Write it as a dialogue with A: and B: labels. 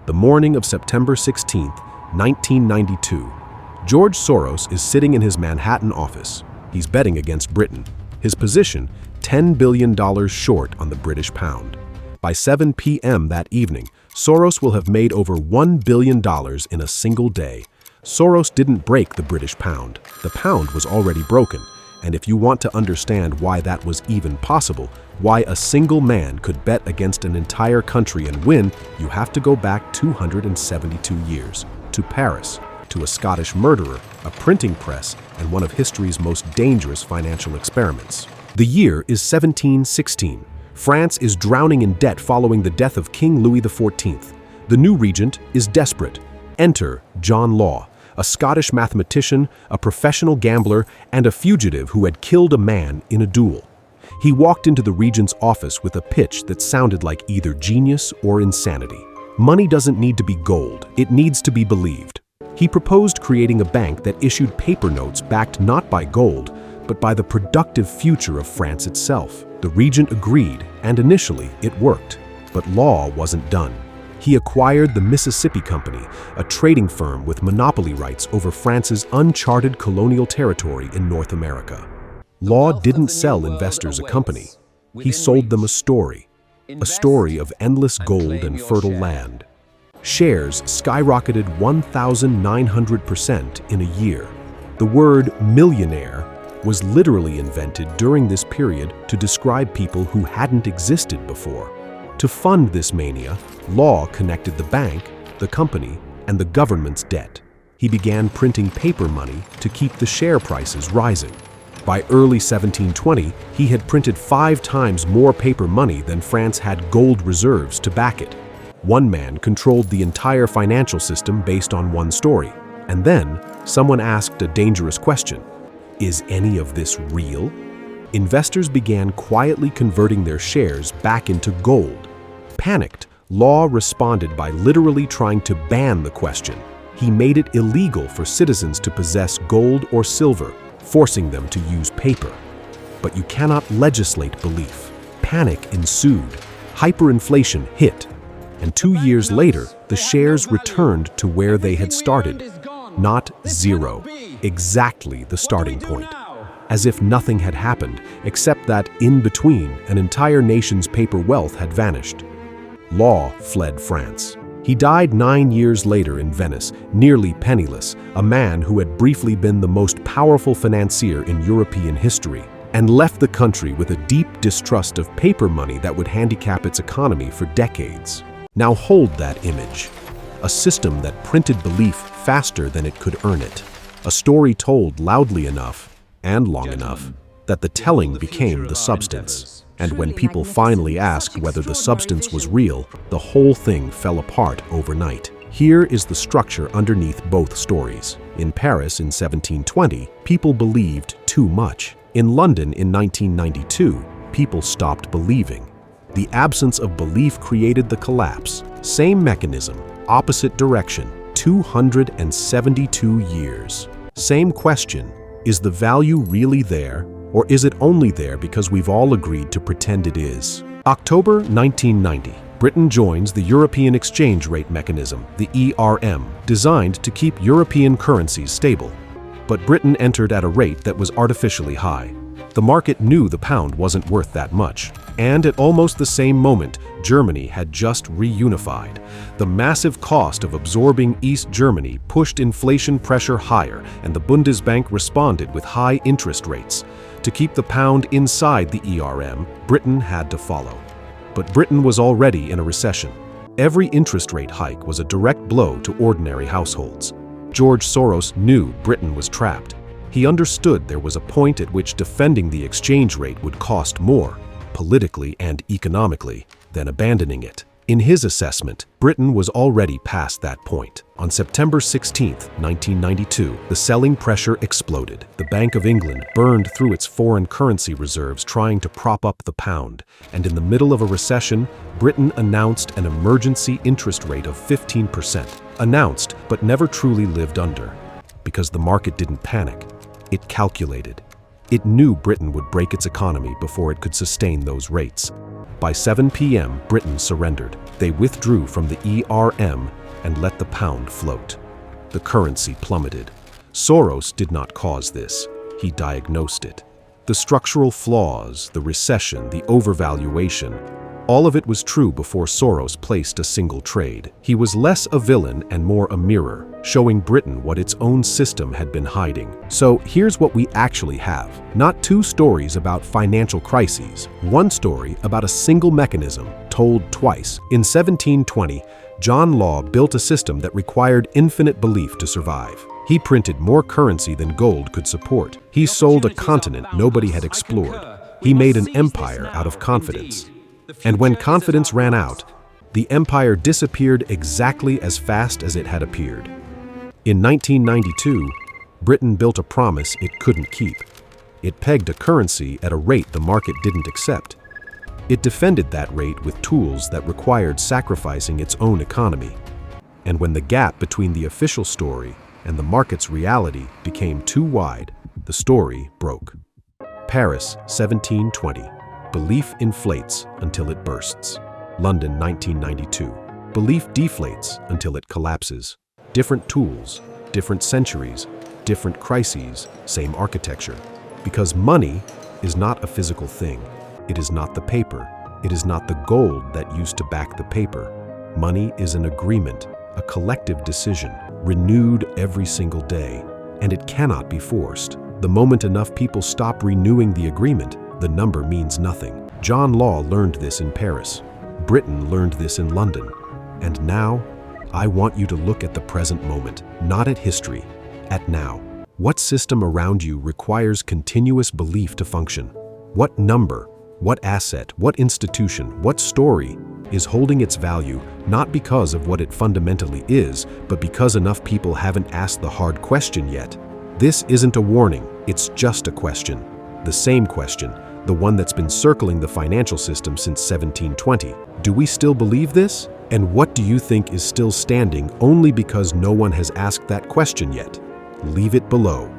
A: The morning of September 16, 1992. George Soros is sitting in his Manhattan office. He's betting against Britain. His position, $10 billion short on the British pound. By 7 p.m. that evening, Soros will have made over $1 billion in a single day. Soros didn't break the British pound. The pound was already broken. And if you want to understand why that was even possible, why a single man could bet against an entire country and win, you have to go back 272 years, to Paris, to a Scottish murderer, a printing press, and one of history's most dangerous financial experiments. The year is 1716. France is drowning in debt following the death of King Louis XIV. The new regent is desperate. Enter John Law, a Scottish mathematician, a professional gambler, and a fugitive who had killed a man in a duel. He walked into the regent's office with a pitch that sounded like either genius or insanity. Money doesn't need to be gold, it needs to be believed. He proposed creating a bank that issued paper notes backed not by gold, but by the productive future of France itself. The regent agreed, and initially it worked. But Law wasn't done. He acquired the Mississippi Company, a trading firm with monopoly rights over France's uncharted colonial territory in North America. Law didn't sell investors a company. He sold them a story of endless gold and fertile land. Shares skyrocketed 1,900% in a year. The word millionaire was literally invented during this period to describe people who hadn't existed before. To fund this mania, Law connected the bank, the company, and the government's debt. He began printing paper money to keep the share prices rising. By early 1720, he had printed 5 times more paper money than France had gold reserves to back it. One man controlled the entire financial system based on one story. And then, someone asked a dangerous question. Is any of this real? Investors began quietly converting their shares back into gold. Panicked, Law responded by literally trying to ban the question. He made it illegal for citizens to possess gold or silver, forcing them to use paper. But you cannot legislate belief. Panic ensued. Hyperinflation hit. And 2 years later, the shares returned to where they had started. Not zero, exactly the starting point. As if nothing had happened, except that, in between, an entire nation's paper wealth had vanished. Law fled France. He died 9 years later in Venice, nearly penniless, a man who had briefly been the most powerful financier in European history, and left the country with a deep distrust of paper money that would handicap its economy for decades. Now hold that image. A system that printed belief faster than it could earn it. A story told loudly enough and long enough that the telling became the substance. And when people finally asked whether the substance was real, the whole thing fell apart overnight. Here is the structure underneath both stories. In Paris in 1720, people believed too much. In London in 1992, people stopped believing. The absence of belief created the collapse. Same mechanism, opposite direction, 272 years. Same question, is the value really there, or is it only there because we've all agreed to pretend it is? October 1990, Britain joins the European Exchange Rate Mechanism, the ERM, designed to keep European currencies stable. But Britain entered at a rate that was artificially high. The market knew the pound wasn't worth that much. And at almost the same moment, Germany had just reunified. The massive cost of absorbing East Germany pushed inflation pressure higher, and the Bundesbank responded with high interest rates. To keep the pound inside the ERM, Britain had to follow. But Britain was already in a recession. Every interest rate hike was a direct blow to ordinary households. George Soros knew Britain was trapped. He understood there was a point at which defending the exchange rate would cost more, politically and economically, than abandoning it. In his assessment, Britain was already past that point. On September 16, 1992, the selling pressure exploded. The Bank of England burned through its foreign currency reserves trying to prop up the pound. And in the middle of a recession, Britain announced an emergency interest rate of 15%. Announced, but never truly lived under. Because the market didn't panic. It calculated. It knew Britain would break its economy before it could sustain those rates. By 7 p.m., Britain surrendered. They withdrew from the ERM and let the pound float. The currency plummeted. Soros did not cause this. He diagnosed it. The structural flaws, the recession, the overvaluation, all of it was true before Soros placed a single trade. He was less a villain and more a mirror, showing Britain what its own system had been hiding. So here's what we actually have. Not two stories about financial crises, one story about a single mechanism told twice. In 1720, John Law built a system that required infinite belief to survive. He printed more currency than gold could support. He sold a continent nobody had explored. He made an empire out of confidence. And when confidence ran out, the empire disappeared exactly as fast as it had appeared. In 1992, Britain built a promise it couldn't keep. It pegged a currency at a rate the market didn't accept. It defended that rate with tools that required sacrificing its own economy. And when the gap between the official story and the market's reality became too wide, the story broke. Paris, 1720. Belief inflates until it bursts. London, 1992. Belief deflates until it collapses. Different tools, different centuries, different crises, same architecture. Because money is not a physical thing. It is not the paper. It is not the gold that used to back the paper. Money is an agreement, a collective decision, renewed every single day, and it cannot be forced. The moment enough people stop renewing the agreement, the number means nothing. John Law learned this in Paris. Britain learned this in London. And now, I want you to look at the present moment, not at history, at now. What system around you requires continuous belief to function? What number, what asset, what institution, what story is holding its value not because of what it fundamentally is, but because enough people haven't asked the hard question yet? This isn't a warning, it's just a question. The same question, the one that's been circling the financial system since 1720. Do we still believe this? And what do you think is still standing only because no one has asked that question yet? Leave it below.